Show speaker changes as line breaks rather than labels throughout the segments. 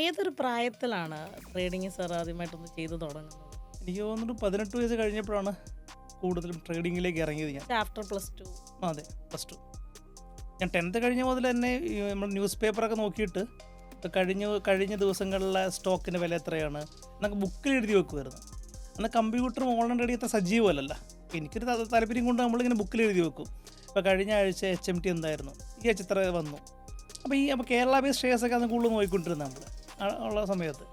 ഏതൊരു പ്രായത്തിലാണ് trading sir ആദ്യമായിട്ടൊന്ന് ചെയ്തു തുടങ്ങുന്നത്?
എനിക്ക് തോന്നുന്നു 18 വയസ്സ് കഴിഞ്ഞപ്പോഴാണ് കൂടുതലും ട്രേഡിങ്ങിലേക്ക് ഇറങ്ങിയത് ഞാൻ.
After plus two.
അതെ, +2. ഞാൻ 10th കഴിഞ്ഞ മുതൽ തന്നെ നമ്മൾ ന്യൂസ് പേപ്പറൊക്കെ നോക്കിയിട്ട് കഴിഞ്ഞ ദിവസങ്ങളിലെ സ്റ്റോക്കിൻ്റെ വില എത്രയാണ് എന്നൊക്കെ ബുക്കിൽ എഴുതി വെക്കുമായിരുന്നു. അന്ന് കമ്പ്യൂട്ടറും ഓൾറെഡി അത്ര സജീവമല്ലല്ലോ. എനിക്കൊരു താല്പര്യം കൊണ്ട് നമ്മളിങ്ങനെ ബുക്കിൽ എഴുതി വെക്കും. ഇപ്പോൾ കഴിഞ്ഞ ആഴ്ച HMT എന്തായിരുന്നു, ഈ ആഴ്ച ഇത്ര വന്നു. അപ്പോൾ കേരള ബേസ് ഷെയർസൊക്കെ അന്ന് കൂടുതൽ നോക്കിക്കൊണ്ടിരുന്നത് നമ്മൾ ഉള്ള സമയത്ത്.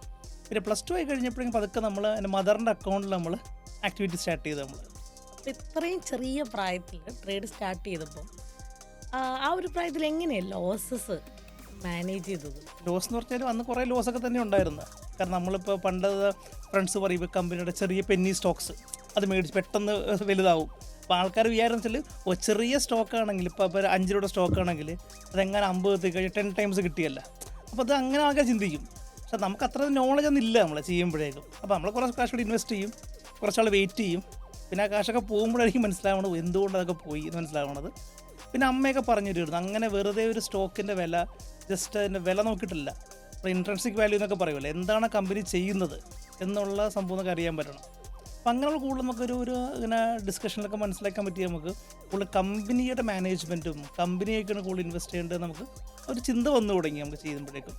പിന്നെ +2 ആയി കഴിഞ്ഞപ്പോഴേക്കും പതുക്കെ നമ്മൾ എൻ്റെ മദറിൻ്റെ അക്കൗണ്ടിൽ നമ്മൾ ആക്ടിവിറ്റി സ്റ്റാർട്ട് ചെയ്ത് നമ്മൾ.
അപ്പോൾ ഇത്രയും ചെറിയ പ്രായത്തിൽ ട്രേഡ് സ്റ്റാർട്ട് ചെയ്തപ്പോൾ ആ ഒരു പ്രായത്തിൽ എങ്ങനെയാണ് ലോസസ് മാനേജ് ചെയ്തത്?
ലോസ് എന്ന് പറഞ്ഞാൽ അന്ന് കുറേ ലോസൊക്കെ തന്നെ ഉണ്ടായിരുന്നു. കാരണം നമ്മളിപ്പോൾ പണ്ട് ഫ്രണ്ട്സ് പറയും ഇപ്പോൾ കമ്പനിയുടെ ചെറിയ പെന്നി സ്റ്റോക്സ് അത് മേടിച്ച് പെട്ടെന്ന് വലുതാവും. അപ്പോൾ ആൾക്കാർ വിചാരിച്ചെന്ന് വെച്ചാൽ ചെറിയ സ്റ്റോക്കാണെങ്കിൽ ഇപ്പോൾ 5 രൂപയുടെ സ്റ്റോക്കാണെങ്കിൽ അതെങ്ങനെ 50 എത്തിക്കഴിഞ്ഞാൽ 10 ടൈംസ് കിട്ടിയല്ല. അപ്പോൾ അത് അങ്ങനെ ആൾക്കാർ ചിന്തിക്കും. പക്ഷെ നമുക്ക് അത്ര നോളജ് ഒന്നും ഇല്ല നമ്മൾ ചെയ്യുമ്പോഴേക്കും. അപ്പോൾ നമ്മൾ കുറച്ച് കാശ് കൂടി ഇൻവെസ്റ്റ് ചെയ്യും, കുറച്ചാൾ വെയിറ്റ് ചെയ്യും. പിന്നെ ആ കാശൊക്കെ പോകുമ്പോഴായിരിക്കും മനസ്സിലാവണത് എന്തുകൊണ്ട് അതൊക്കെ പോയി എന്ന് മനസ്സിലാവണത്. പിന്നെ അമ്മയൊക്കെ പറഞ്ഞു തരുമായിരുന്നു, അങ്ങനെ വെറുതെ ഒരു സ്റ്റോക്കിൻ്റെ വില ജസ്റ്റ് അതിൻ്റെ വില നോക്കിയിട്ടില്ല, അപ്പോൾ ഇൻട്രൻസിക് വാല്യൂ എന്നൊക്കെ പറയുമല്ലോ, എന്താണ് കമ്പനി ചെയ്യുന്നത് എന്നുള്ള സംഭവം എന്നൊക്കെ അറിയാൻ പറ്റണം. അപ്പം അങ്ങനെയുള്ള കൂടുതൽ നമുക്കൊരു ഇങ്ങനെ ഡിസ്കഷനിലൊക്കെ മനസ്സിലാക്കാൻ പറ്റിയ നമുക്ക് കൂടുതൽ കമ്പനിയുടെ മാനേജ്മെൻറ്റും കമ്പനിയൊക്കെയാണ് കൂടുതൽ ഇൻവെസ്റ്റ് ചെയ്യേണ്ടത് നമുക്ക് ഒരു ചിന്ത വന്നു തുടങ്ങി നമുക്ക് ചെയ്യുമ്പോഴേക്കും.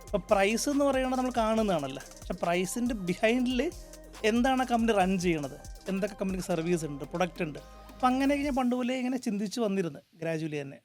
അപ്പോൾ പ്രൈസ് എന്ന് പറയുന്നത് നമ്മൾ കാണുന്നതാണല്ലോ, പക്ഷേ പ്രൈസിൻ്റെ ബിഹൈൻഡിൽ എന്താണ് കമ്പനി റൺ ചെയ്യണത്, എന്തൊക്കെ കമ്പനിക്ക് സർവീസ് ഉണ്ട്, പ്രൊഡക്റ്റ് ഉണ്ട്. അപ്പം അങ്ങനെയൊക്കെ ഞാൻ പണ്ടുപോലെ ഇങ്ങനെ ചിന്തിച്ച് വന്നിരുന്നു ഗ്രാജുവലി തന്നെ.